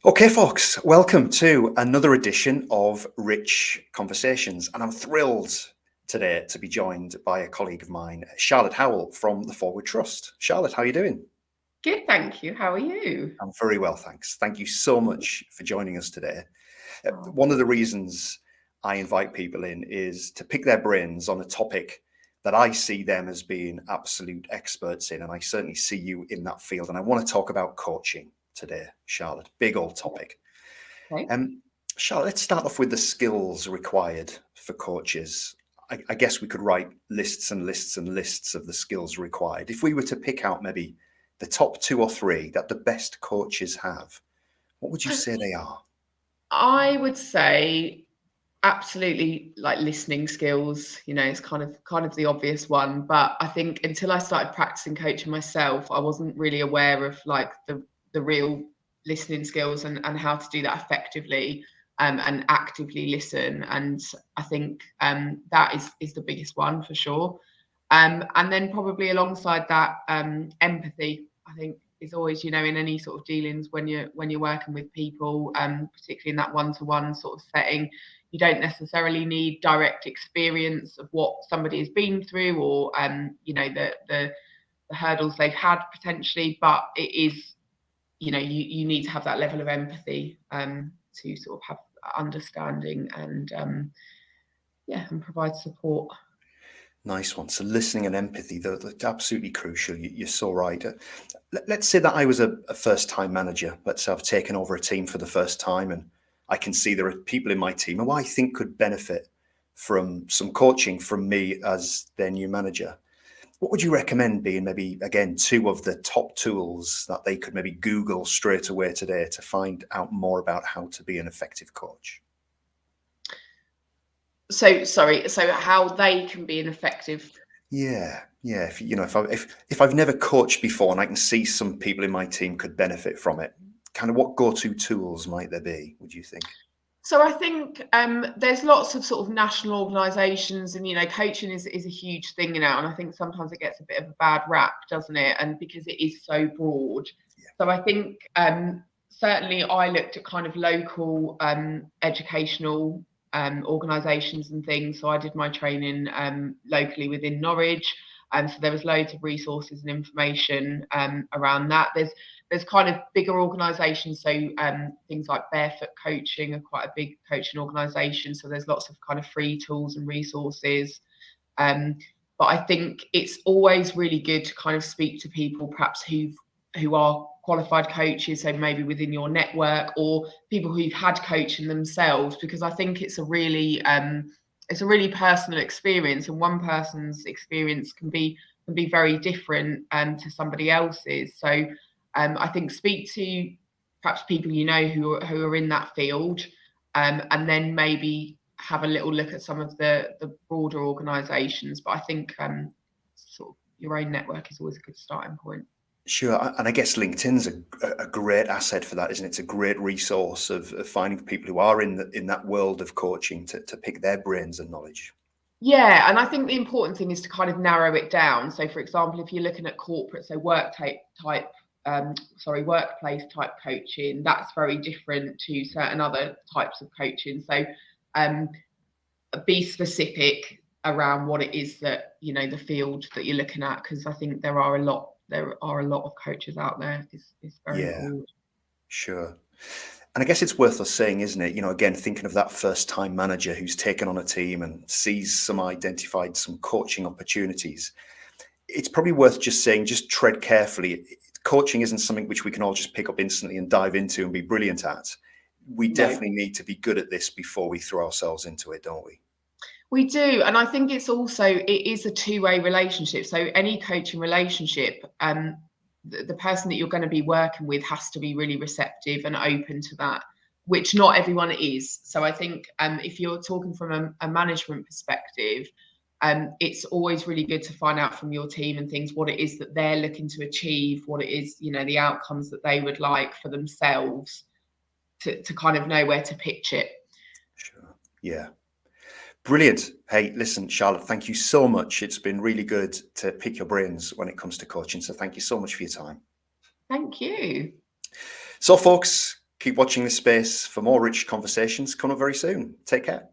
Okay, folks, welcome to another edition of Rich Conversations. And I'm thrilled today to be joined by a colleague of mine, Charlotte Howell from the Forward Trust. Charlotte, how are you doing? Good, thank you. How are you? I'm very well, thanks. Thank you so much for joining us today. Oh, One of the reasons I invite people in is to pick their brains on a topic that I see them as being absolute experts in. And I certainly see you in that field. And I want to talk about coaching today, Charlotte. Big old topic. okay. Um, Charlotte, let's start off with the skills required for coaches. I guess we could write lists and lists and lists of the skills required. If we were to pick out maybe the top two or three that the best coaches have, what would you say they are? I would say absolutely like listening skills. It's kind of the obvious one, but I think until I started practicing coaching myself, I wasn't really aware of like the real listening skills and how to do that effectively and actively listen. And I think that is the biggest one for sure. And then probably alongside that, empathy, I think is always, in any sort of dealings when you're working with people, particularly in that one-to-one sort of setting, you don't necessarily need direct experience of what somebody has been through or the hurdles they've had potentially, but it is, you need to have that level of empathy to sort of have understanding and provide support. Nice one. So listening and empathy, they're absolutely crucial. You're so right. Let's say that I was a first-time manager. Let's say I've taken over a team for the first time and I can see there are people in my team who I think could benefit from some coaching from me as their new manager. What would you recommend being maybe, again, two of the top tools that they could maybe Google straight away today to find out more about how to be an effective coach? So sorry, so how they can be an effective. Yeah. If I've never coached before and I can see some people in my team could benefit from it, kind of what go-to tools might there be, would you think? So I think there's lots of sort of national organisations, and coaching is a huge thing now, and I think sometimes it gets a bit of a bad rap, doesn't it? And because it is so broad, so I think certainly I looked at kind of local educational organisations and things. So I did my training locally within Norwich, and so there was loads of resources and information around that. There's kind of bigger organisations, so things like Barefoot Coaching are quite a big coaching organisation. So there's lots of kind of free tools and resources. But I think it's always really good to kind of speak to people perhaps who are qualified coaches, so maybe within your network or people who've had coaching themselves, because I think it's a really personal experience, and one person's experience can be very different to somebody else's. So I think speak to perhaps people who are in that field, and then maybe have a little look at some of the broader organisations. But I think sort of your own network is always a good starting point. Sure. And I guess LinkedIn's a great asset for that, isn't it? It's a great resource of finding people who are in that world of coaching to pick their brains and knowledge. Yeah, and I think the important thing is to kind of narrow it down. So, for example, if you're looking at corporate, so workplace type coaching, that's very different to certain other types of coaching. So, be specific around what it is that the field that you're looking at, because I think there are a lot of coaches out there. Is very Yeah, broad. sure. And I guess it's worth us saying, isn't it? Again, thinking of that first time manager who's taken on a team and sees identified some coaching opportunities. It's probably worth just saying, just tread carefully. Coaching isn't something which we can all just pick up instantly and dive into and be brilliant at. We No. definitely need to be good at this before we throw ourselves into it, don't we? We do, and I think it is a two-way relationship. So any coaching relationship, the person that you're going to be working with has to be really receptive and open to that, which not everyone is. So I think if you're talking from a management perspective, it's always really good to find out from your team and things what it is that they're looking to achieve, what it is, the outcomes that they would like for themselves, to kind of know where to pitch it. Sure. Yeah. Brilliant. Hey, listen, Charlotte, thank you so much. It's been really good to pick your brains when it comes to coaching. So thank you so much for your time. Thank you. So, folks, keep Keep watching this space for more rich conversations coming up very soon. Take care.